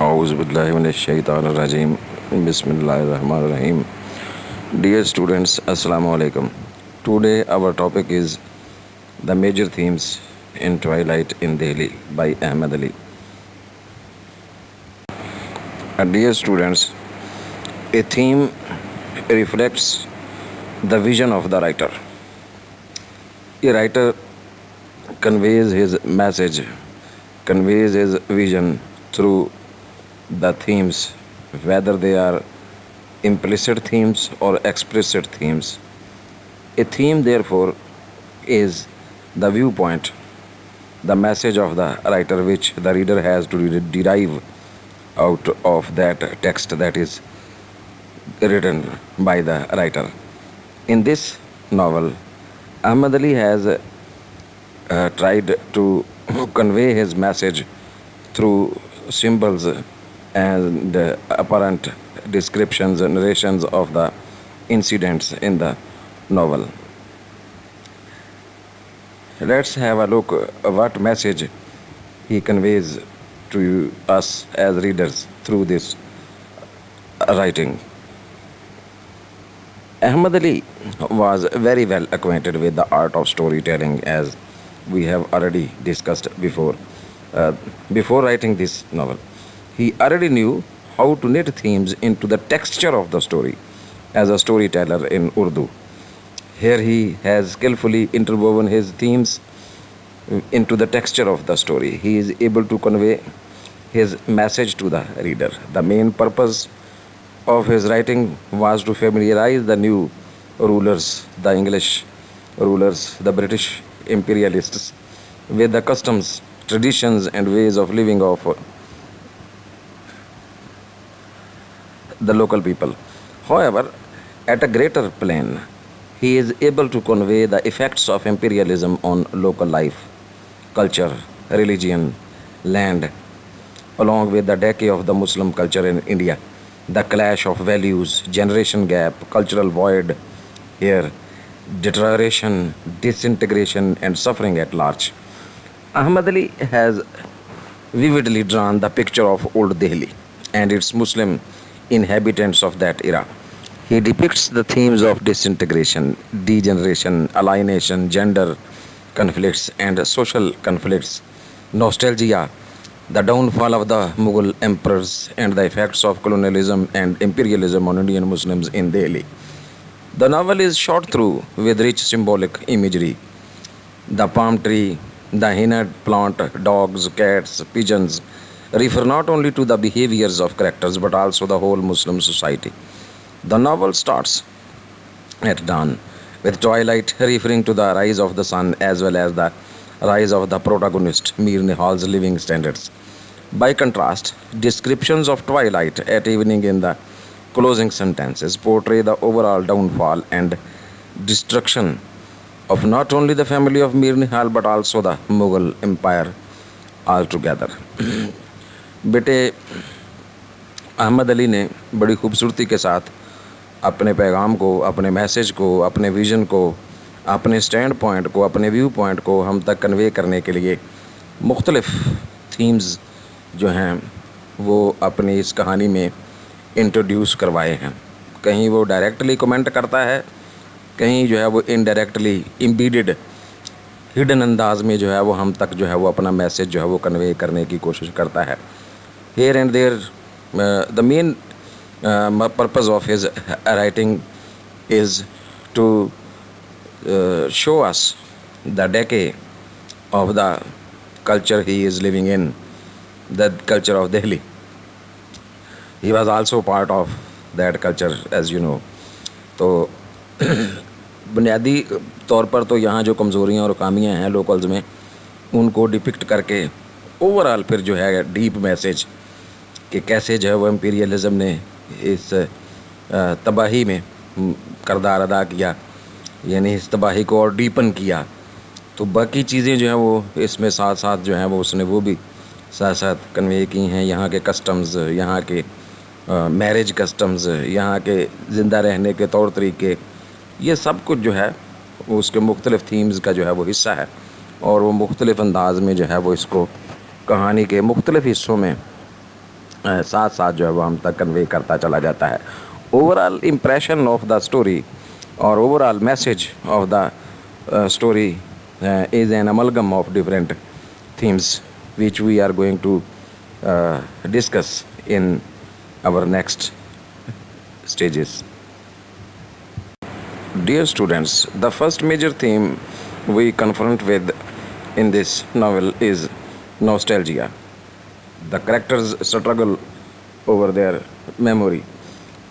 A'udhu billahi minash shaitanir rajim. Bismillahir rahmanir rahim. Dear students, Assalamu alaikum. Today our topic is the major themes in Twilight in Delhi by Ahmed Ali. Dear students, a theme reflects the vision of the writer. A writer conveys his message, conveys his vision through the themes, whether they are implicit themes or explicit themes. A theme, therefore, is the viewpoint, the message of the writer, which the reader has to derive out of that text that is written by the writer. In this novel, Ahmad Ali has tried to convey his message through symbols and apparent descriptions and narrations of the incidents in the novel. Let's have a look what message he conveys to us as readers through this writing. Ahmad Ali was very well acquainted with the art of storytelling, as we have already discussed before. Before writing this novel, he already knew how to knit themes into the texture of the story as a storyteller in Urdu. Here he has skillfully interwoven his themes into the texture of the story. He is able to convey his message to the reader. The main purpose of his writing was to familiarize the new rulers, the English rulers, the British imperialists, with the customs, traditions, and ways of living of the local people. However, at a greater plane, he is able to convey the effects of imperialism on local life, culture, religion, land, along with the decay of the Muslim culture in India, the clash of values, generation gap, cultural void here, deterioration, disintegration, and suffering at large. Ahmad Ali has vividly drawn the picture of Old Delhi and its Muslim inhabitants of that era. He depicts the themes of disintegration, degeneration, alienation, gender conflicts, and social conflicts, nostalgia, the downfall of the Mughal emperors, and the effects of colonialism and imperialism on Indian Muslims in Delhi. The novel is shot through with rich symbolic imagery. The palm tree, the henna plant, dogs, cats, pigeons refer not only to the behaviors of characters but also the whole Muslim society. The novel starts at dawn, with twilight referring to the rise of the sun as well as the rise of the protagonist, Mir Nihal's living standards. By contrast, descriptions of twilight at evening in the closing sentences portray the overall downfall and destruction of not only the family of Mir Nihal but also the Mughal Empire altogether. बेटे अहमद अली ने बड़ी खूबसूरती के साथ अपने पैगाम को, अपने मैसेज को, अपने विज़न को, अपने स्टैंड पॉइंट को, अपने व्यू पॉइंट को हम तक कन्वे करने के लिए मुख्तलिफ़ थीम्स जो हैं वो अपनी इस कहानी में इंट्रोड्यूस करवाए हैं. कहीं वो डायरेक्टली कमेंट करता है, कहीं जो है वो इनडायरेक्टली इम्बीडेड हिडन अंदाज में जो है वो हम तक जो है वो अपना मैसेज जो है वो कन्वे करने की कोशिश करता है. Here and there, the main purpose of his writing is to show us the decay of the culture he is living in, the culture of Delhi. He was also part of that culture, as you know. तो बुनियादी तौर पर तो यहाँ जो कमज़ोरियाँ और खामियाँ हैं locals में, उनको डिपिक्ट करके ओवरऑल फिर जो है डीप मैसेज कि कैसे जो है वो इम्पीरियलिज़म ने इस तबाही में किरदार अदा किया, यानी इस तबाही को और डीपन किया. तो बाकी चीज़ें जो हैं वो इसमें साथ साथ जो हैं वो उसने वो भी साथ साथ कन्वे की हैं. यहाँ के कस्टम्स, यहाँ के मैरिज कस्टम्स, यहाँ के ज़िंदा रहने के तौर तरीके, ये सब कुछ जो है वो उसके मुख्तलिफ़ थीम्स का जो है वो हिस्सा है. और वो मुख्तलिफ़ अंदाज में जो है वो इसको कहानी के मुख्तलिफ़ हिस्सों में ساتھ ساتھ جو ہے وہ ہم تک کنوے کرتا چلا جاتا ہے. Overall impression of the story اور overall message of the story is an amalgam of different themes which we are going to discuss in our next stages. Dear students, the first major theme we confront with in this novel is nostalgia. The characters struggle over their memory.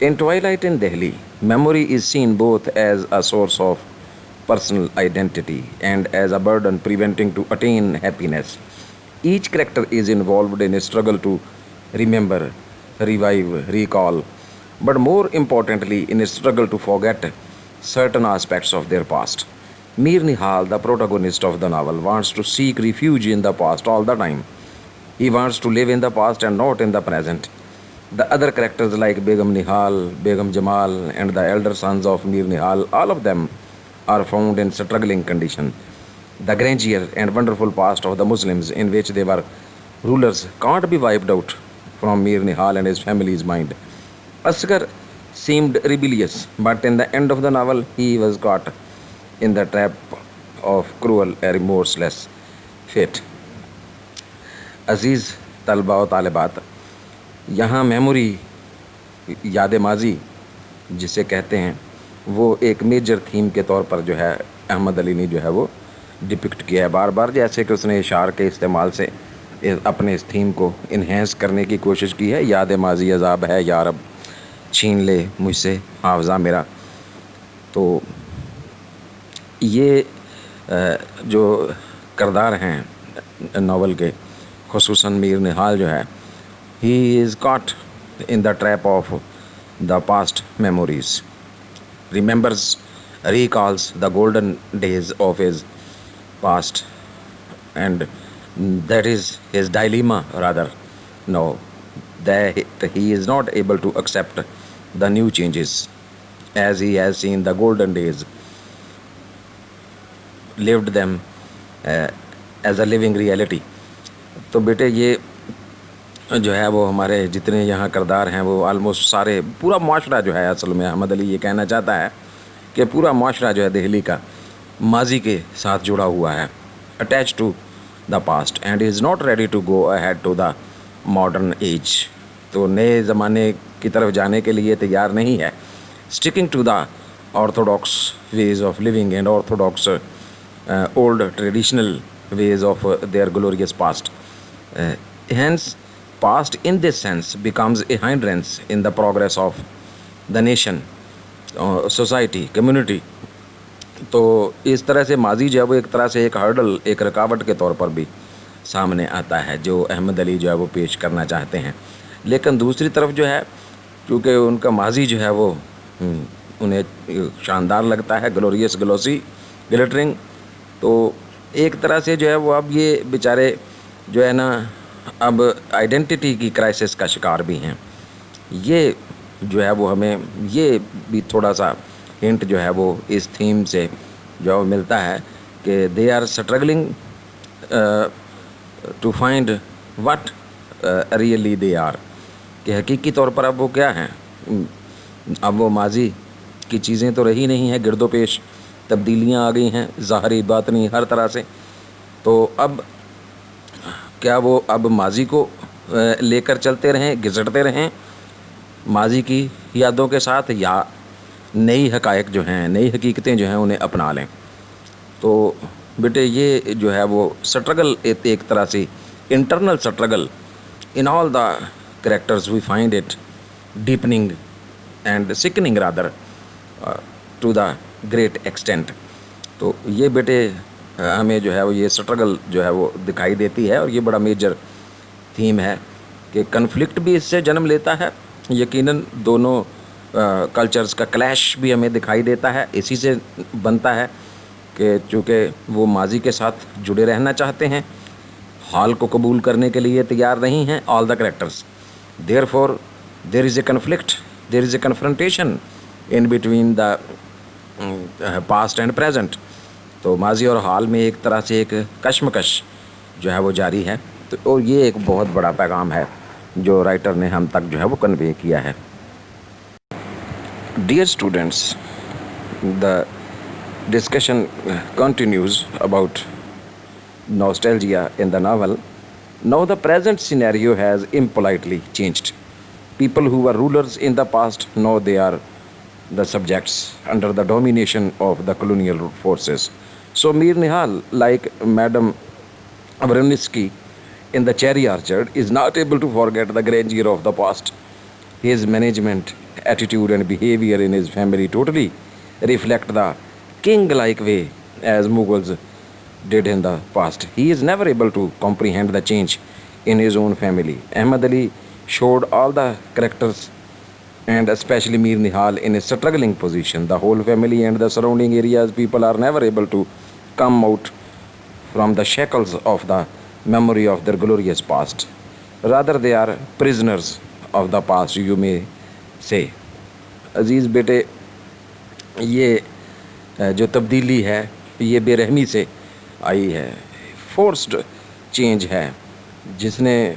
In Twilight in Delhi, memory is seen both as a source of personal identity and as a burden preventing to attain happiness. Each character is involved in a struggle to remember, revive, recall, but more importantly, in a struggle to forget certain aspects of their past. Mir Nihal, the protagonist of the novel, wants to seek refuge in the past all the time. He wants to live in the past and not in the present. The other characters like Begum Nihal, Begum Jamal, and the elder sons of Mir Nihal, all of them are found in struggling condition. The grandeur and wonderful past of the Muslims in which they were rulers can't be wiped out from Mir Nihal and his family's mind. Asghar seemed rebellious, but in the end of the novel, he was caught in the trap of cruel and remorseless fate. अजीज़ तलबा और तालिबात, यहाँ memory, याद माजी जिसे कहते हैं, वो एक मेजर थीम के तौर पर जो है अहमद अली ने जो है वो डिपिक्ट किया है बार बार, जैसे कि उसने इशार के इस्तेमाल से अपने इस थीम को इन्हेंस करने की कोशिश की है. याद माजी अजाब है या रब, छीन ले मुझसे हावज़ा मेरा. तो ये जो किरदार हैं नावल के, खुसूसन मीर निहाल जो है, he is caught in the trap of the past memories, remembers, recalls the golden days of his past, and that is his dilemma rather. No, that he is not able to accept the new changes as he has seen the golden days, lived them as a living reality. تو بیٹے یہ جو ہے وہ ہمارے جتنے یہاں کردار ہیں وہ آلموسٹ سارے، پورا معاشرہ جو ہے، اصل میں احمد علی یہ کہنا چاہتا ہے کہ پورا معاشرہ جو ہے دہلی کا ماضی کے ساتھ جڑا ہوا ہے، attach to the past and is not ready to go ahead to the modern age. تو نئے زمانے کی طرف جانے کے لیے تیار نہیں ہے. Sticking to the orthodox ways of living and orthodox old traditional ways of their glorious past. Hence, past in this sense becomes a hindrance in the progress of the nation, society, community. تو اس طرح سے ماضی جو ہے وہ ایک طرح سے ایک ہرڈل، ایک رکاوٹ کے طور پر بھی سامنے آتا ہے جو احمد علی جو ہے وہ پیش کرنا چاہتے ہیں. لیکن دوسری طرف جو ہے، کیونکہ ان کا ماضی جو ہے وہ انہیں شاندار لگتا ہے، گلوریس، گلوسی، گلٹرنگ، تو ایک طرح سے جو ہے وہ اب یہ بیچارے جو ہے نا اب آئیڈینٹی کی کرائسس کا شکار بھی ہیں. یہ جو ہے وہ ہمیں یہ بھی تھوڑا سا ہنٹ جو ہے وہ اس تھیم سے جو ملتا ہے کہ they are struggling to find what really they are, کہ حقیقی طور پر اب وہ کیا ہیں. اب وہ ماضی کی چیزیں تو رہی نہیں ہیں، گرد و پیش تبدیلیاں آ گئی ہیں، ظاہری باطنی ہر طرح سے. تو اب کیا وہ اب ماضی کو لے کر چلتے رہیں، گھسٹتے رہیں ماضی کی یادوں کے ساتھ، یا نئی حقائق جو ہیں، نئی حقیقتیں جو ہیں انہیں اپنا لیں. تو بیٹے یہ جو ہے وہ سٹرگل ایک طرح سے internal struggle in all the characters we find it deepening and sinking rather to the great extent. تو یہ بیٹے ہمیں جو ہے وہ یہ سٹرگل جو ہے وہ دکھائی دیتی ہے، اور یہ بڑا میجر تھیم ہے کہ کنفلکٹ بھی اس سے جنم لیتا ہے. یقیناً دونوں کلچرز کا کلیش بھی ہمیں دکھائی دیتا ہے، اسی سے بنتا ہے کہ چونکہ وہ ماضی کے ساتھ جڑے رہنا چاہتے ہیں، حال کو قبول کرنے کے لیے تیار نہیں ہیں all the characters. Therefore there is a conflict, there is a confrontation in between the past and present. تو ماضی اور حال میں ایک طرح سے ایک کشمکش جو ہے وہ جاری ہے. تو اور یہ ایک بہت بڑا پیغام ہے جو رائٹر نے ہم تک جو ہے وہ کنوے کیا ہے. Dear students, the discussion continues about nostalgia in the novel. Now the present scenario has impolitely changed. People who were rulers in the past, now they are the subjects under the domination of the colonial forces. So Mir Nihal, like Madame Abranisky in The Cherry Orchard, is not able to forget the grandeur of the past. His management, attitude, and behavior in his family totally reflect the king-like way as Mughals did in the past. He is never able to comprehend the change in his own family. Ahmad Ali showed all the characters and especially Mir Nihal in a struggling position. The whole family and the surrounding areas people are never able to come out from the shackles of the memory of their glorious past. Rather, they are prisoners of the past, you may say. عزیز بیٹے، یہ جو تبدیلی ہے یہ بے رحمی سے آئی ہے، فورسڈ چینج ہے، جس نے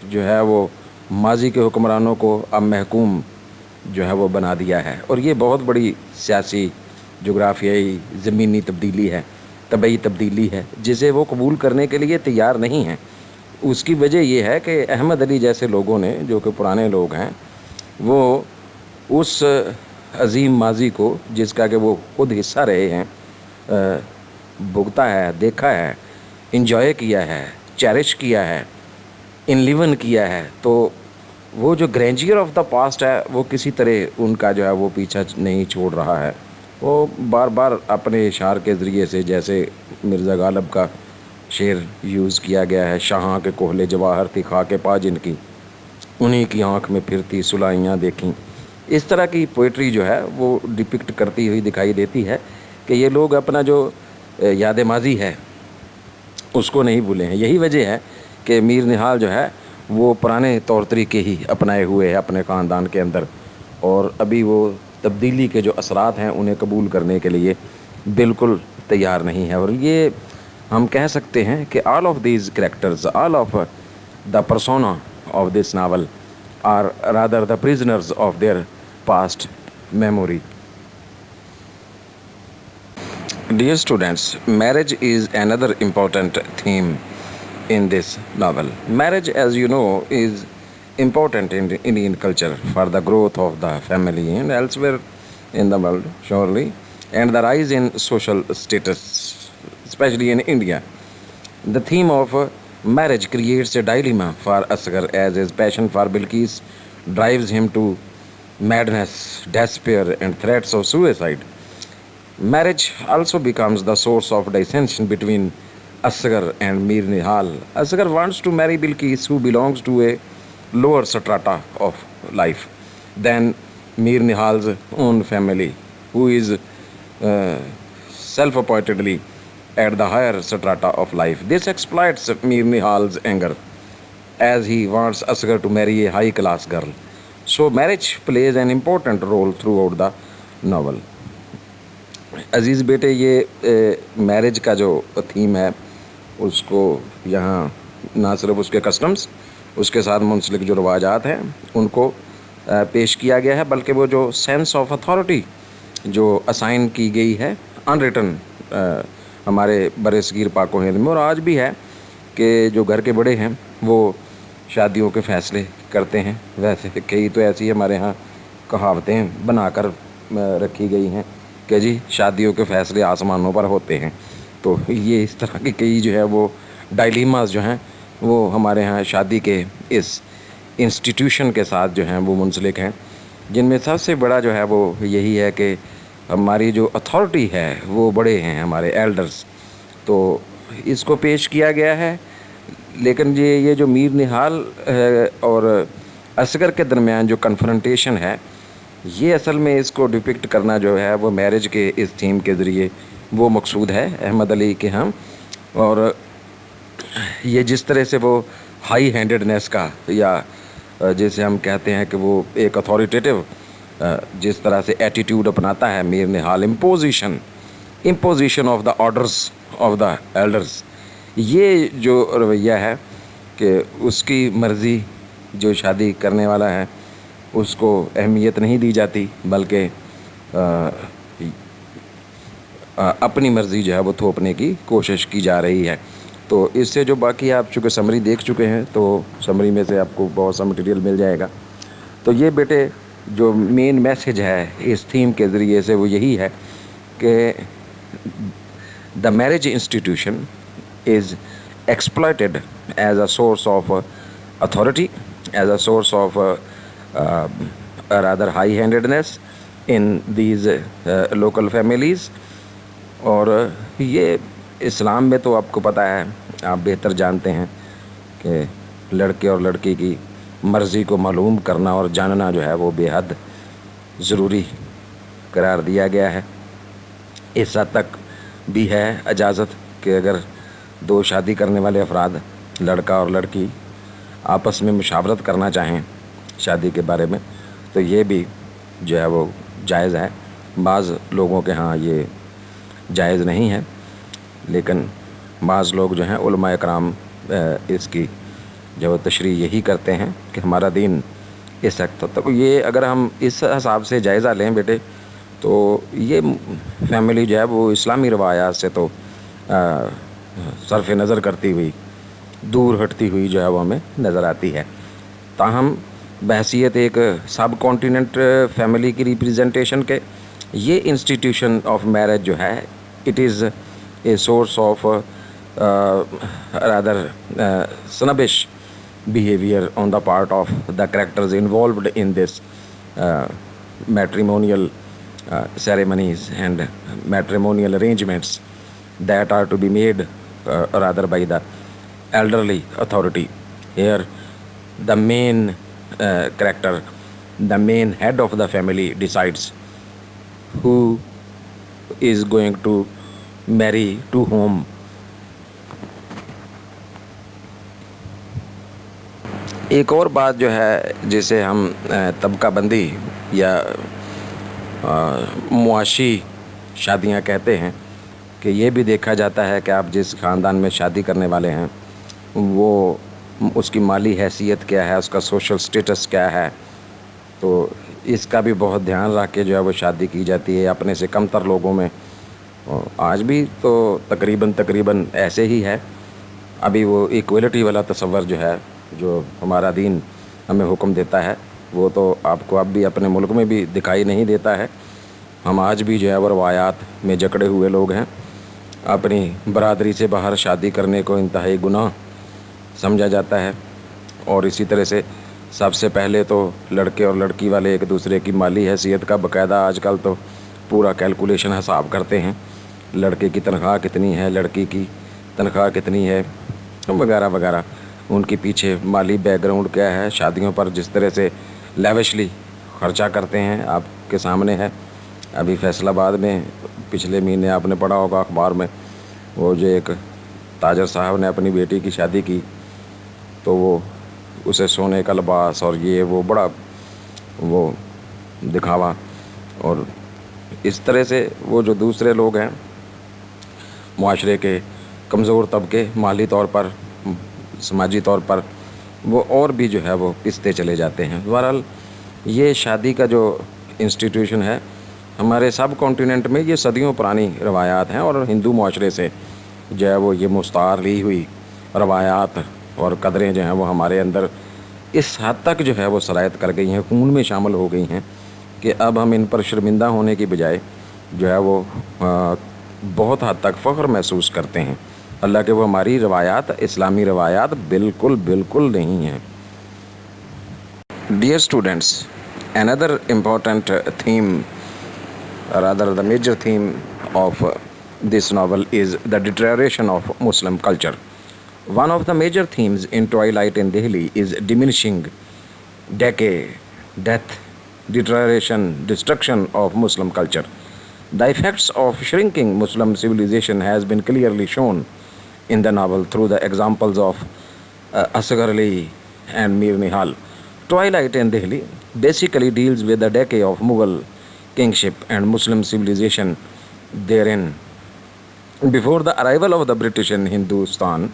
جو ہے وہ ماضی کے حکمرانوں کو اب محکوم جو ہے وہ بنا دیا ہے. اور یہ بہت بڑی سیاسی، جغرافیائی، زمینی تبدیلی ہے، طبعی تبدیلی ہے، جسے وہ قبول کرنے کے لیے تیار نہیں ہیں. اس کی وجہ یہ ہے کہ احمد علی جیسے لوگوں نے، جو کہ پرانے لوگ ہیں، وہ اس عظیم ماضی کو، جس کا کہ وہ خود حصہ رہے ہیں، بھگتا ہے، دیکھا ہے، انجوائے کیا ہے، چیرش کیا ہے، انلیون کیا ہے، تو وہ جو گرینجیئر آف دا پاسٹ ہے وہ کسی طرح ان کا جو ہے وہ پیچھا نہیں چھوڑ رہا ہے. وہ بار بار اپنے اشعار کے ذریعے سے، جیسے مرزا غالب کا شعر یوز کیا گیا ہے، شاہاں کے کوہلے جواہر تھی خاک پا جن کی، انہی کی آنکھ میں پھرتی سلائیاں دیکھیں. اس طرح کی پوئٹری جو ہے وہ ڈپکٹ کرتی ہوئی دکھائی دیتی ہے کہ یہ لوگ اپنا جو یاد ماضی ہے اس کو نہیں بھولے ہیں. یہی وجہ ہے کہ میر نہال جو ہے وہ پرانے طور طریقے ہی اپنائے ہوئے ہیں اپنے خاندان کے اندر، اور ابھی وہ تبدیلی کے جو اثرات ہیں انہیں قبول کرنے کے لیے بالکل تیار نہیں ہے. اور یہ ہم کہہ سکتے ہیں کہ all of these characters, all of the persona of this novel are rather the prisoners of their past memory. Dear students, marriage is another important theme in this novel. Marriage, as you know, is important in Indian culture for the growth of the family and elsewhere in the world, surely, and the rise in social status, especially in India. The theme of marriage creates a dilemma for Asghar, as his passion for Bilqis drives him to madness, despair, and threats of suicide. Marriage also becomes the source of dissension between Asghar and Mir Nihal. Asghar wants to marry Bilqis, who belongs to a lower strata of life than Mir Nihal's own family, who is self-appointedly at the higher strata of life. This exploits Mir Nihal's anger, as he wants Asghar to marry a high-class girl. So marriage plays an important role throughout the novel. عزیز بیٹے، یہ marriage کا جو theme ہے اس کو یہاں نہ صرف اس کے کسٹمز، اس کے ساتھ منسلک جو رواجات ہیں ان کو پیش کیا گیا ہے، بلکہ وہ جو سینس آف اتھارٹی جو اسائن کی گئی ہے ان ریٹن ہمارے برصغیر پاک و ہند میں، اور آج بھی ہے، کہ جو گھر کے بڑے ہیں وہ شادیوں کے فیصلے کرتے ہیں. ویسے کئی تو ایسی ہمارے ہاں کہاوتیں بنا کر رکھی گئی ہیں کہ جی شادیوں کے فیصلے آسمانوں پر ہوتے ہیں. تو یہ اس طرح کی کئی جو ہے وہ ڈائلیماز جو ہیں وہ ہمارے ہاں شادی کے اس انسٹیٹیوشن کے ساتھ جو ہیں وہ منسلک ہیں، جن میں سب سے بڑا جو ہے وہ یہی ہے کہ ہماری جو اتھارٹی ہے وہ بڑے ہیں، ہمارے ایلڈرز. تو اس کو پیش کیا گیا ہے. لیکن یہ جو میر نہال اور اصغر کے درمیان جو کنفرنٹیشن ہے، یہ اصل میں اس کو ڈپکٹ کرنا جو ہے وہ میرج کے اس تھیم کے ذریعے وہ مقصود ہے احمد علی کے ہم. اور یہ جس طرح سے وہ ہائی ہینڈڈنیس کا، یا جیسے ہم کہتے ہیں کہ وہ ایک اتھارٹیٹیو جس طرح سے ایٹیٹیوڈ اپناتا ہے Mir Nihal, imposition of the orders of the elders, یہ جو رویہ ہے کہ اس کی مرضی جو شادی کرنے والا ہے اس کو اہمیت نہیں دی جاتی، بلکہ اپنی مرضی جو ہے وہ تھوپنے کی کوشش کی جا رہی ہے۔ تو اس سے جو باقی آپ چونکہ سمری دیکھ چکے ہیں تو سمری میں سے آپ کو بہت سا مٹیریل مل جائے گا۔ تو یہ بیٹے جو مین میسج ہے اس تھیم کے ذریعے سے وہ یہی ہے کہ the marriage institution is exploited as a source of authority, as a source of uh, rather high-handedness in these local families. اور یہ اسلام میں تو آپ کو پتہ ہے، آپ بہتر جانتے ہیں کہ لڑکے اور لڑکی کی مرضی کو معلوم کرنا اور جاننا جو ہے وہ بے حد ضروری قرار دیا گیا ہے۔ اس حد تک بھی ہے اجازت کہ اگر دو شادی کرنے والے افراد، لڑکا اور لڑکی، آپس میں مشاورت کرنا چاہیں شادی کے بارے میں تو یہ بھی جو ہے وہ جائز ہے۔ بعض لوگوں کے ہاں یہ جائز نہیں ہے، لیکن بعض لوگ جو ہیں علماء اکرام اس کی جو تشریح یہی کرتے ہیں کہ ہمارا دین اس حد تک، یہ اگر ہم اس حساب سے جائزہ لیں بیٹے تو یہ فیملی جو ہے وہ اسلامی روایات سے تو صرف نظر کرتی ہوئی، دور ہٹتی ہوئی جو ہے وہ ہمیں نظر آتی ہے۔ تاہم بحیثیت ایک سب کانٹیننٹ فیملی کی ریپریزنٹیشن کے یہ انسٹیٹیوشن آف میرج جو ہے it is a source of rather snobbish behavior on the part of the characters involved in this matrimonial ceremonies and matrimonial arrangements that are to be made rather by the elderly authority. Here the main character, the main head of the family decides who is going to marry to whom. ایک اور بات جو ہے جسے ہم طبقہ بندی یا معاشی شادیاں کہتے ہیں، کہ یہ بھی دیکھا جاتا ہے کہ آپ جس خاندان میں شادی کرنے والے ہیں وہ اس کی مالی حیثیت کیا ہے، اس کا سوشل سٹیٹس کیا ہے، تو اس کا بھی بہت دھیان رکھ کے جو ہے وہ شادی کی جاتی ہے اپنے سے کم تر لوگوں میں۔ آج بھی تو تقریباً ایسے ہی ہے۔ ابھی وہ ایکویلٹی والا تصور جو ہے جو ہمارا دین ہمیں حکم دیتا ہے وہ تو آپ کو اب بھی اپنے ملک میں بھی دکھائی نہیں دیتا ہے۔ ہم آج بھی جو ہے وہ روایات میں جکڑے ہوئے لوگ ہیں۔ اپنی برادری سے باہر شادی کرنے کو انتہائی گناہ سمجھا جاتا ہے، اور اسی طرح سے سب سے پہلے تو لڑکے اور لڑکی والے ایک دوسرے کی مالی حیثیت کا باقاعدہ آج کل تو پورا کیلکولیشن حساب کرتے ہیں، لڑکے کی تنخواہ کتنی ہے، لڑکی کی تنخواہ کتنی ہے، وغیرہ وغیرہ، ان کے پیچھے مالی بیک گراؤنڈ کیا ہے، شادیوں پر جس طرح سے لیوشلی خرچہ کرتے ہیں آپ کے سامنے ہے۔ ابھی فیصل آباد میں پچھلے مہینے آپ نے پڑھا ہوگا اخبار میں، وہ جو ایک تاجر صاحب نے اپنی بیٹی کی شادی کی تو وہ اسے سونے کا لباس اور یہ وہ بڑا وہ دکھاوا، اور اس طرح سے وہ جو دوسرے لوگ ہیں معاشرے کے کمزور طبقے، مالی طور پر، سماجی طور پر، وہ اور بھی جو ہے وہ پستے چلے جاتے ہیں۔ بہرحال یہ شادی کا جو انسٹیٹیوشن ہے ہمارے سب کانٹیننٹ میں یہ صدیوں پرانی روایات ہیں، اور ہندو معاشرے سے جو ہے وہ یہ مستعار لی ہوئی روایات اور قدریں جو ہیں وہ ہمارے اندر اس حد تک جو ہے وہ سرایت کر گئی ہیں، خون میں شامل ہو گئی ہیں کہ اب ہم ان پر شرمندہ ہونے کی بجائے جو ہے وہ بہت حد تک فخر محسوس کرتے ہیں۔ اللہ کہ وہ ہماری روایات، اسلامی روایات بالکل نہیں ہیں۔ Dear students, another important theme, rather the major theme of this novel is the deterioration of Muslim culture. One of the major themes in Twilight in Delhi is diminishing, decay, death, deterioration, destruction of Muslim culture. The effects of shrinking Muslim civilization has been clearly shown in the novel through the examples of Asghar Ali and Mir Nihal. Twilight in Delhi basically deals with the decay of Mughal kingship and Muslim civilization therein. Before the arrival of the British in Hindustan,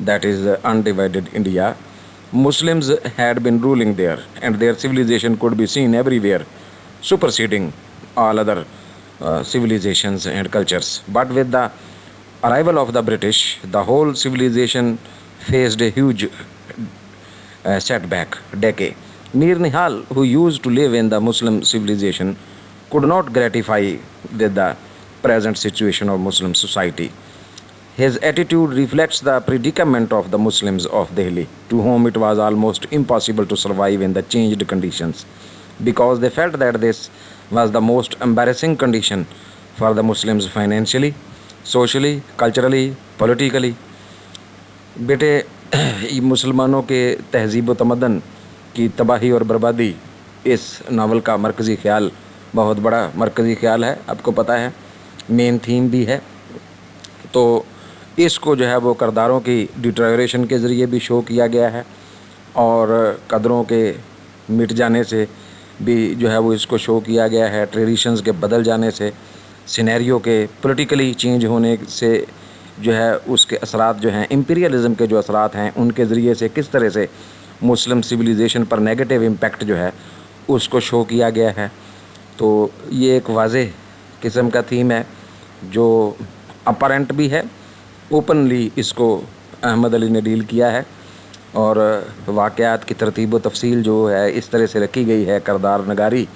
that is undivided India, Muslims had been ruling there, and their civilization could be seen everywhere, superseding all other civilizations and cultures. But with the arrival of the British, the whole civilization faced a huge setback, decay. Mir Nihal, who used to live in the Muslim civilization, could not gratify with the present situation of Muslim society. His attitude reflects the predicament of the Muslims of Delhi, to whom it was almost impossible to survive in the changed conditions, because they felt that this was the most embarrassing condition for the Muslims financially, socially, culturally, politically. बेटे, ये मुसलमानों के तहजीब व तमदन की तबाही और बर्बादी इस नावल का मरकज़ी ख़्याल, बहुत बड़ा मरकज़ी ख़्याल है, आपको पता है, मेन थीम भी है। तो इसको जो है वो करदारों की डिटेरियोरेशन के ज़रिए भी शो किया गया है, और कदरों के मिट जाने से भी जो है वो इसको शो किया गया है, ट्रेडिशंस के बदल जाने से, सिनेरियो के पॉलिटिकली चेंज होने से जो है उसके असरात जो हैं, इंपीरियलिज़म के जो असरात हैं, उनके ज़रिए से किस तरह से मुस्लिम सिविलाइजेशन पर नेगेटिव इम्पैक्ट जो है उसको शो किया गया है। तो ये एक वाज़ेह किस्म का थीम है जो अपरेंट भी है, ओपनली इसको अहमद अली ने डील किया है, और वाक़यात की तरतीब व तफसील जो है इस तरह से रखी गई है, करदार नगारी,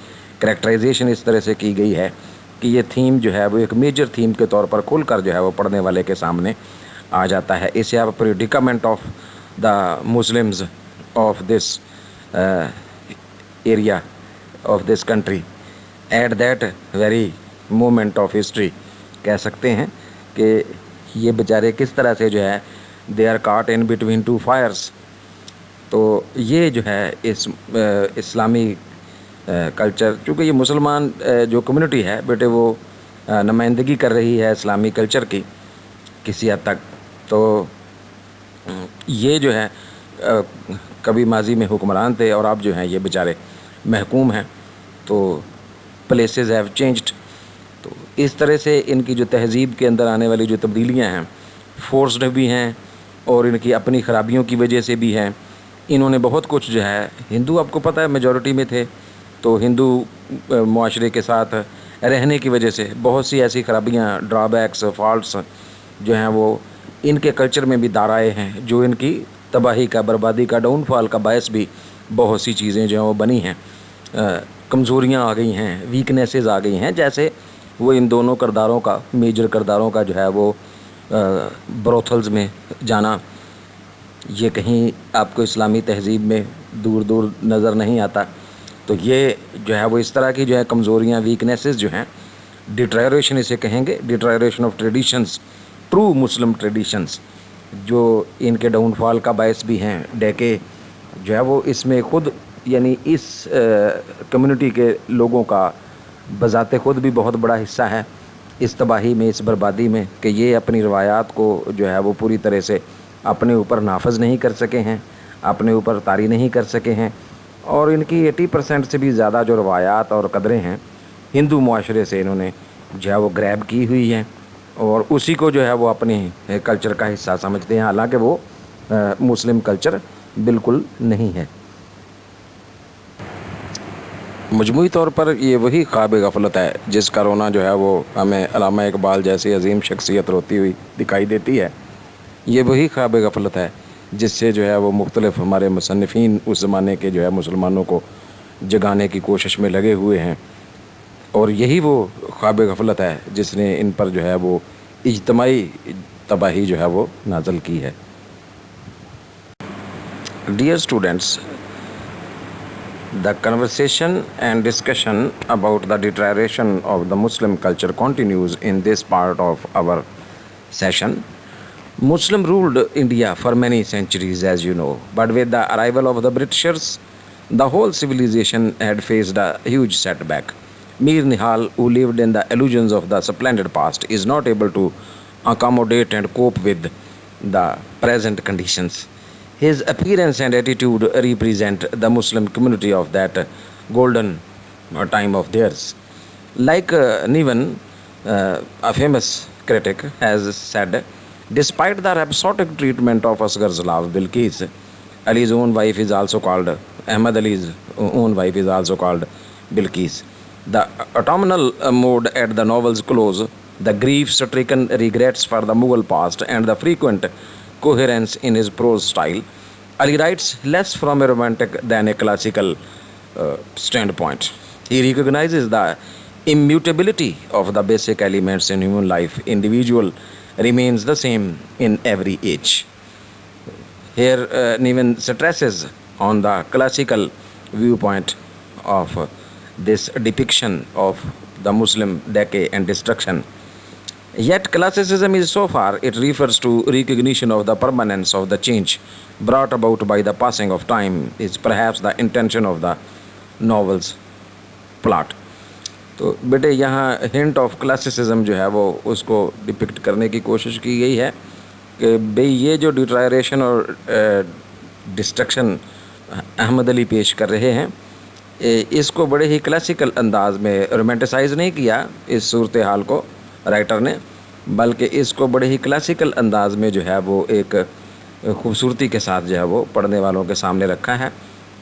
करैक्टराइजेशन इस तरह से की गई है कि ये थीम जो है वो एक मेजर थीम के तौर पर खुल कर जो है वो पढ़ने वाले के सामने आ जाता है। इसे आप predicament of the Muslims of this area of this country at that very moment of history कह सकते हैं कि ये बेचारे किस तरह से जो है दे आर काट इन बिटवीन टू फायर्स। तो ये जो है इस इस्लामी कल्चर, चूँकि ये मुसलमान जो कम्युनिटी है बेटे वो नुमाइंदगी कर रही है इस्लामी कल्चर की किसी हद तक, तो ये जो है कभी माजी में हुक्मरान थे और अब जो हैं ये बेचारे महकूम हैं, तो प्लेसेस हैव चेंज्ड। तो इस तरह से इनकी जो तहज़ीब के अंदर आने वाली जो तब्दीलियाँ हैं फोर्स्ड भी हैं और इनकी अपनी ख़राबियों की वजह से भी हैं। इन्होंने बहुत कुछ जो है, हिंदू आपको पता है मेजॉरिटी में थे, तो हिंदू मुआशरे के साथ रहने की वजह से बहुत सी ऐसी ख़राबियाँ, ड्रॉबैक्स, फॉल्ट्स जो हैं वो इनके कल्चर में भी दार आए हैं, जो इनकी तबाही का, बर्बादी का, डाउनफॉल का बायस भी बहुत सी चीज़ें जो हैं वो बनी हैं। कमज़ोरियाँ आ गई हैं, वीकनेसेस आ गई हैं, जैसे वो इन दोनों करदारों का, मेजर करदारों का जो है वो ब्रोथल्स में जाना, ये कहीं आपको इस्लामी तहज़ीब में दूर दूर नज़र नहीं आता। तो ये जो है वो इस तरह की जो है कमज़ोरियाँ, वीकनेसेस जो हैं, डिटेरियोरेशन इसे कहेंगे, deterioration of traditions, true Muslim traditions, जो इनके डाउनफॉल का बायस भी हैं, डेके जो है वो इसमें खुद, यानी इस कम्युनिटी के लोगों का बज़ाते ख़ुद भी बहुत बड़ा हिस्सा है इस तबाही में, इस बर्बादी में, कि ये अपनी रवायात को जो है वो पूरी तरह से अपने ऊपर नाफज नहीं कर सके हैं, अपने ऊपर तारी नहीं कर सके हैं, और इनकी 80% से भी ज़्यादा जो रवायात और कदरें हैं हिंदू मुआशरे से इन्होंने जो है वो ग्रैब की हुई हैं, और उसी को जो है वो अपने कल्चर का हिस्सा समझते हैं, हालांकि वो मुस्लिम कल्चर बिल्कुल नहीं है। मजमूई तौर पर ये वही ख्वाब गफलत है जिसका रोना जो है वो हमें अल्लामा इकबाल जैसी अजीम शख्सियत रोती हुई दिखाई देती है। ये वही ख्वाब गफलत है जिससे जो है वो मुख्तलिफ हमारे मुसन्निफ़ीन उस ज़माने के जो है मुसलमानों को जगाने की कोशिश में लगे हुए हैं, और यही वो ख्वाब गफलत है जिसने इन पर जो है वो इज्तमाई तबाही जो है वो नाज़िल की है। Dear students, the conversation and discussion about the deterioration of the Muslim culture continues in this part of our session. Muslim ruled India for many centuries, as you know, but with the arrival of the Britishers, the whole civilization had faced a huge setback. Mir Nihal, who lived in the illusions of the splendid past, is not able to accommodate and cope with the present conditions. His appearance and attitude represent the Muslim community of that golden time of theirs. Like Niven, a famous critic, has said, despite the rhapsodic treatment of Asghar Zalal Bilqis, Ali's own wife is also called, Ahmad Ali's own wife is also called Bilqis. The autumnal mood at the novel's close, the grief-stricken regrets for the Mughal past, and the frequent coherence in his prose style, Ali writes less from a romantic than a classical standpoint. He recognizes the immutability of the basic elements in human life. Individual remains the same in every age. Here, Niven stresses on the classical viewpoint of this depiction of the Muslim decay and destruction. Yet, classicism is so far, it refers to recognition of the permanence of the change brought about by the passing of time, is perhaps the intention of the novel's plot. तो बेटे यहाँ hint of classicism जो है वो उसको depict करने की कोशिश की गई है कि भाई ये जो डिट्रायरेशन और डिस्ट्रक्शन अहमद अली पेश कर रहे हैं, इसको बड़े ही क्लासिकल अंदाज में रोमांटिसाइज नहीं किया इस सूरत हाल को राइटर ने, बल्कि इसको बड़े ही क्लासिकल अंदाज में जो है वो एक खूबसूरती के साथ जो है वो पढ़ने वालों के सामने रखा है,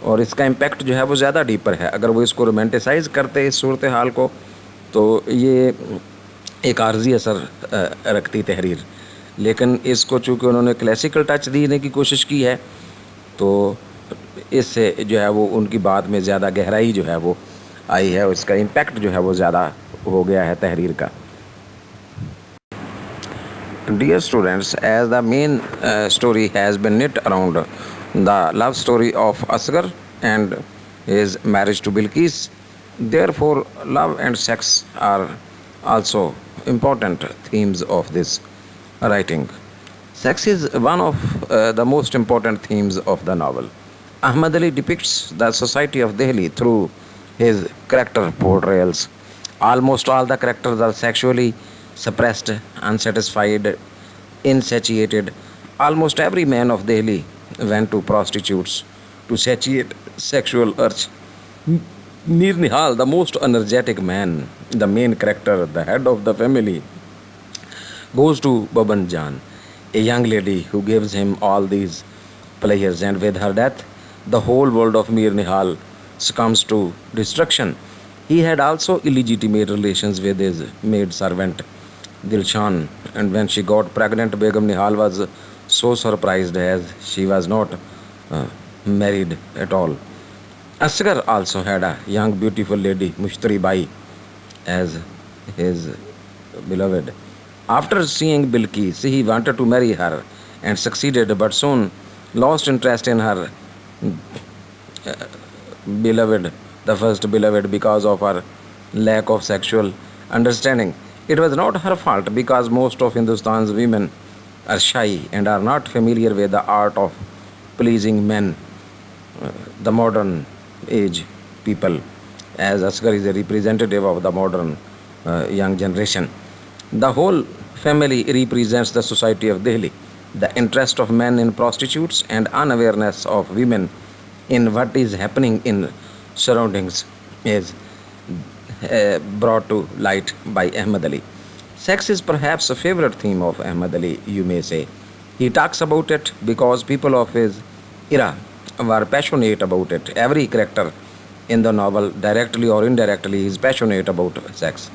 और इसका इम्पैक्ट जो है वो ज़्यादा डीपर है। अगर वो इसको रोमांटिसाइज करते इस सूरत हाल को तो ये एक आर्जी असर रखती तहरीर, लेकिन इसको चूँकि उन्होंने क्लासिकल टच देने की कोशिश की है तो इससे जो है वो उनकी बात में ज़्यादा गहराई जो है वो आई है, और इसका इम्पैक्ट जो है वो ज़्यादा हो गया है तहरीर का। Dear students, as the main story has been knit around the love story of Asghar and his marriage to Bilqis, therefore love and sex are also important themes of this writing. Sex is one of the most important themes of the novel. Ahmad Ali depicts the society of Delhi through his character portrayals. Almost all the characters are sexually suppressed, unsatisfied, insatiated. Almost every man of Delhi went to prostitutes to satiate sexual urge. Mir Nihal, the most energetic man, the main character, the head of the family, goes to Baban Jan, a young lady who gives him all these pleasures, and with her death, the whole world of Mir Nihal succumbs to destruction. He had also illegitimate relations with his maid servant Dilshan, and when she got pregnant, Begum Nihal was so surprised as she was not married at all. Asghar also had a young beautiful lady, Mushtari Bai, as his beloved. After seeing Bilqis, he wanted to marry her and succeeded, but soon lost interest in her beloved, the first beloved, because of her lack of sexual understanding. It was not her fault, because most of Hindustan's women are shy and are not familiar with the art of pleasing men, the modern age people, as Asghar is a representative of the modern young generation. The whole family represents the society of Delhi. The interest of men in prostitutes and unawareness of women in what is happening in surroundings is brought to light by Ahmad Ali. Sex is perhaps a favorite theme of Ahmad Ali, you may say. He talks about it because people of his era were passionate about it. Every character in the novel, directly or indirectly, is passionate about sex.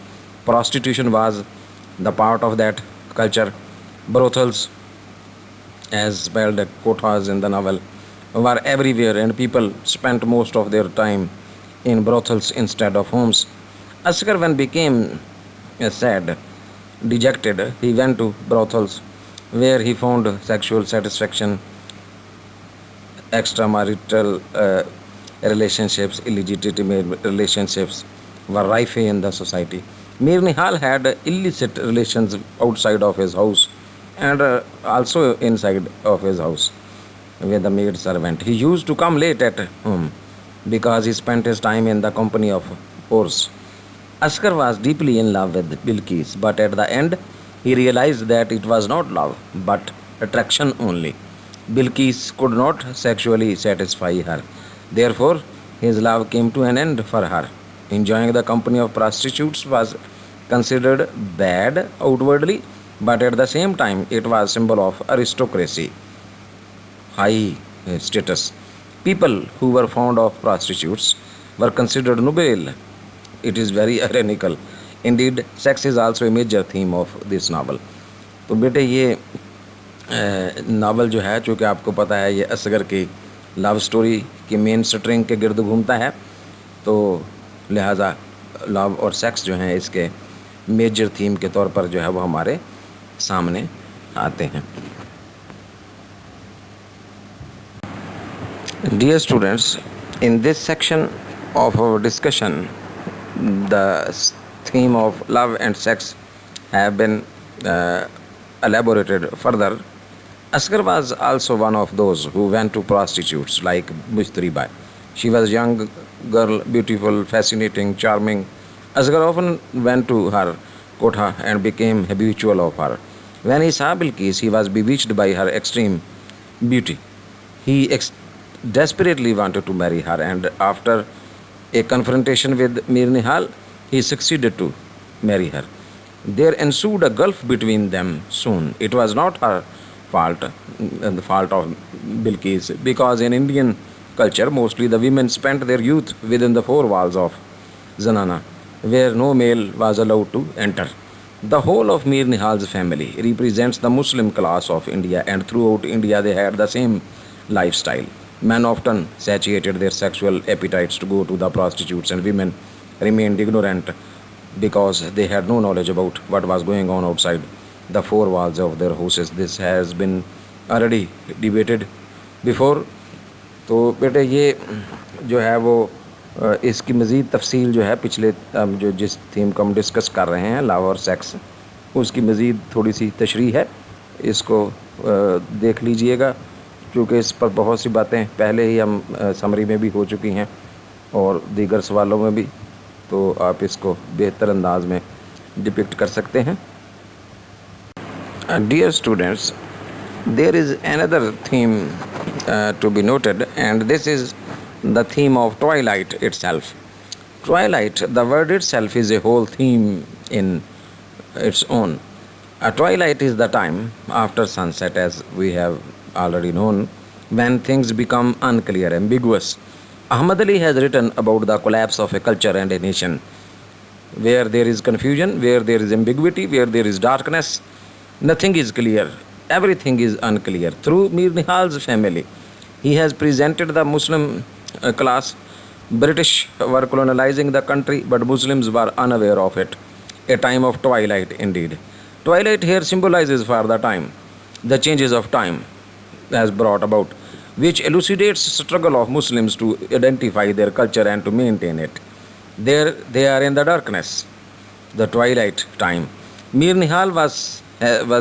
Prostitution was the part of that culture. Brothels, as spelled kothas in the novel, were everywhere, and people spent most of their time in brothels instead of homes. Asghar, when became sad, dejected, he went to brothels, where he found sexual satisfaction. Extramarital relationships, illegitimate relationships were rife in the society. Mir Nihal had illicit relations outside of his house and also inside of his house with the maid servant. He used to come late at home because he spent his time in the company of whores. Asghar was deeply in love with Bilqis, but at the end he realized that it was not love but attraction only. Bilqis could not sexually satisfy her. Therefore, his love came to an end for her. Enjoying the company of prostitutes was considered bad outwardly, but at the same time it was symbol of aristocracy, high status. People who were fond of prostitutes were considered noble. It is very ironical. Indeed, sex is also a major theme of this novel. تو بیٹے یہ novel جو ہے چونکہ آپ کو پتہ ہے یہ اصغر کی لو سٹوری کی مین سٹرنگ کے گرد گھومتا ہے تو لہٰذا لو اور سیکس جو ہیں اس کے میجر تھیم کے طور پر جو ہے وہ ہمارے سامنے آتے ہیں. Dear students, in this section of our discussion, the theme of love and sex have been elaborated further. Asghar was also one of those who went to prostitutes like Mushtari Bai. She was a young girl, beautiful, fascinating, charming. Asghar often went to her kotha and became habitual of her. When he saw Bilqis, he was bewitched by her extreme beauty. He desperately wanted to marry her, and after a confrontation with Mir Nihal, he succeeded to marry her. There ensued a gulf between them soon. It was not her fault, the fault of Bilqis, because in Indian culture, mostly the women spent their youth within the four walls of Zanana, where no male was allowed to enter. The whole of Mir Nihal's family represents the Muslim class of India, and throughout India they had the same lifestyle. Men often satiated their sexual appetites to go to the prostitutes, and women remained ignorant because they had no knowledge about what was going on outside the four walls of their houses. This has been already debated before. تو بیٹے یہ جو ہے وہ اس کی مزید تفصیل جو ہے پچھلے جو جس تھیم کو ہم ڈسکس کر رہے ہیں لو اور سیکس اس کی مزید تھوڑی سی تشریح ہے. اس کو دیکھ لیجئے گا کیونکہ اس پر بہت سی باتیں پہلے ہی ہم سمری میں بھی ہو چکی ہیں اور دیگر سوالوں میں بھی, تو آپ اس کو بہتر انداز میں ڈپکٹ کر سکتے ہیں. Dear students, there is another theme to be noted, and this is the theme of twilight itself. Twilight, the word itself, is a whole theme in its own. A twilight is the time after sunset, as we have already known, when things become unclear, ambiguous. Ahmad Ali has written about the collapse of a culture and a nation. Where there is confusion, where there is ambiguity, where there is darkness, nothing is clear. Everything is unclear. Through Mir Nihal's family, he has presented the Muslim class. British were colonizing the country, but Muslims were unaware of it. A time of twilight indeed. Twilight here symbolizes for the time, the changes of time has brought about, which elucidates struggle of Muslims to identify their culture and to maintain it. There they are in the darkness, the twilight time. Mir Nihal was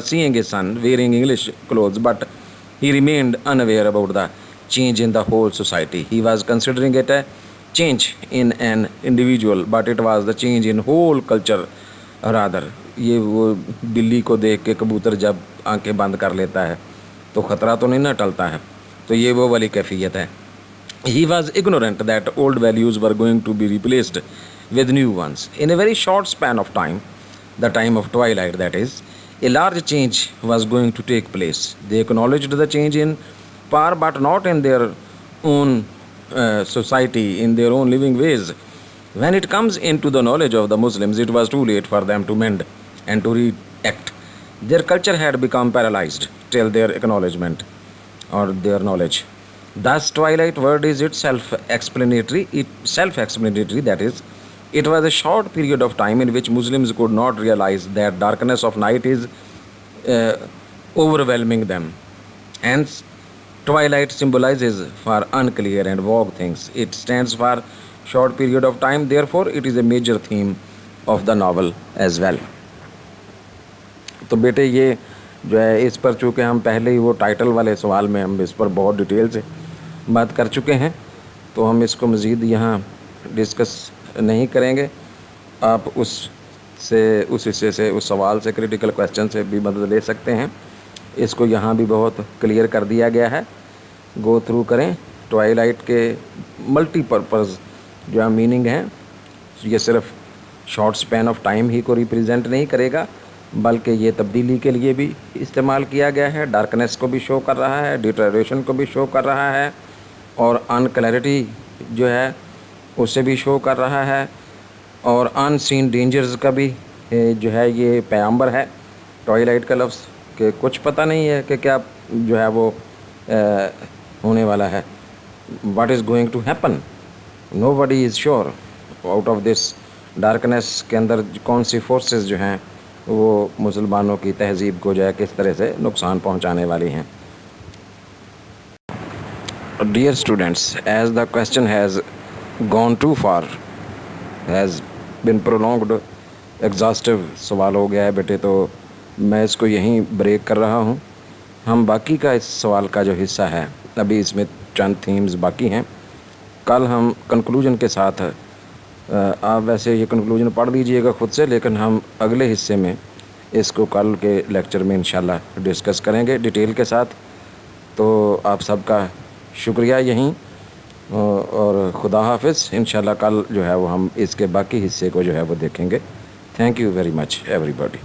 seeing his son wearing English clothes, but he remained unaware about the change in the whole society. He was considering it a change in an individual, but it was the change in whole culture rather. یہ وہ بلی کو دیکھ کے کبوتر جب آنکھیں بند کر لیتا ہے تو خطرہ تو نہیں نہ ٹلتا ہے, تو یہ وہ والی کیفیت ہے. He was ignorant that old values were going to be replaced with new ones. In a very short span of time, the time of twilight that is, a large change was going to take place. They acknowledged the change in power, but not in their own society, in their own living ways. When it comes into the knowledge of the Muslims, it was too late for them to mend and to react. Their culture had become paralyzed till their acknowledgement or their knowledge. Thus, twilight word is itself self-explanatory, that is, it was a short period of time in which Muslims could not realize that darkness of night is overwhelming them. Hence, twilight symbolizes for unclear and vague things. It stands for short period of time, therefore it is a major theme of the novel as well. تو بیٹے یہ جو ہے اس پر چونکہ ہم پہلے ہی وہ title والے سوال میں ہم اس پر بہت ڈیٹیل سے بات کر چکے ہیں, تو ہم اس کو مزید یہاں ڈسکس نہیں کریں گے. آپ اس حصے سے اس سوال سے کریٹیکل کویسچن سے بھی مدد لے سکتے ہیں. اس کو یہاں بھی بہت کلیئر کر دیا گیا ہے, گو تھرو کریں. ٹوائلائٹ کے ملٹی پرپز جو ہے میننگ ہیں, یہ صرف شارٹ سپین آف ٹائم ہی کو ریپریزنٹ نہیں کرے گا بلکہ یہ تبدیلی کے لیے بھی استعمال کیا گیا ہے. ڈارکنیس کو بھی شو کر رہا ہے, ڈیٹریریشن کو بھی شو کر رہا ہے, اور ان کلیئرٹی جو ہے اسے بھی شو کر رہا ہے, اور ان سین ڈینجرز کا بھی جو ہے یہ پیغامبر ہے ٹوائلائٹ کا لفظ, کہ کچھ پتہ نہیں ہے کہ کیا جو ہے وہ ہونے والا ہے. What is going to happen, nobody is sure. Out of this darkness کے اندر کون سی فورسز جو ہیں وہ مسلمانوں کی تہذیب کو جو ہے کس طرح سے نقصان پہنچانے والی ہیں. Dear students, as the question has gone too far, has been prolonged, exhaustive سوال ہو گیا ہے بیٹے, تو میں اس کو یہیں بریک کر رہا ہوں. ہم باقی کا اس سوال کا جو حصہ ہے, ابھی اس میں چند تھیمز باقی ہیں. کل ہم کنکلوژن کے ساتھ, آپ ویسے یہ کنکلوژن پڑھ لیجئے گا خود سے, لیکن ہم اگلے حصے میں اس کو کل کے لیکچر میں انشاءاللہ ڈسکس کریں گے ڈیٹیل کے ساتھ. تو آپ سب کا شکریہ یہیں, اور خدا حافظ. انشاءاللہ کل جو ہے وہ ہم اس کے باقی حصے کو جو ہے وہ دیکھیں گے. Thank you very much every body.